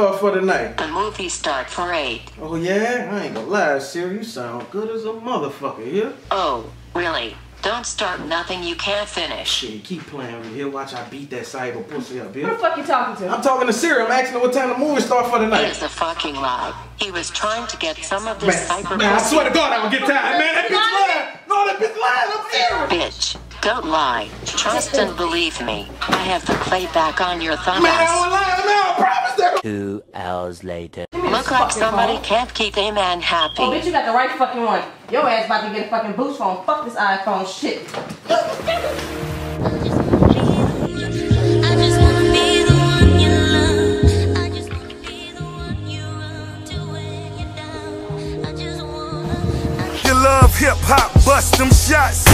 start for the night? The movie start for 8. Oh yeah? I ain't gonna lie, Siri, you sound good as a motherfucker, yeah? Oh, really? Don't start nothing you can't finish. Shit, keep playing with me here. Watch I beat that cyber pussy up, yeah? Who the fuck you talking to? I'm talking to Siri. I'm asking her what time the movie start for the night. It is a fucking lie. He was trying to get some of this cyber Man, I pussy. swear to God, I don't get tired, man. That bitch lying. No, that bitch lying. I'm serious. Bitch, don't lie. Trust and believe me. I have the playback on your thumb. Man, I don't lie. Man, I promise that. 2 hours later. Look like somebody can't keep a man happy. Oh, bitch, you got the right fucking one. Your ass about to get a fucking boost phone. Fuck this iPhone shit. You love hip hop, bust them shots.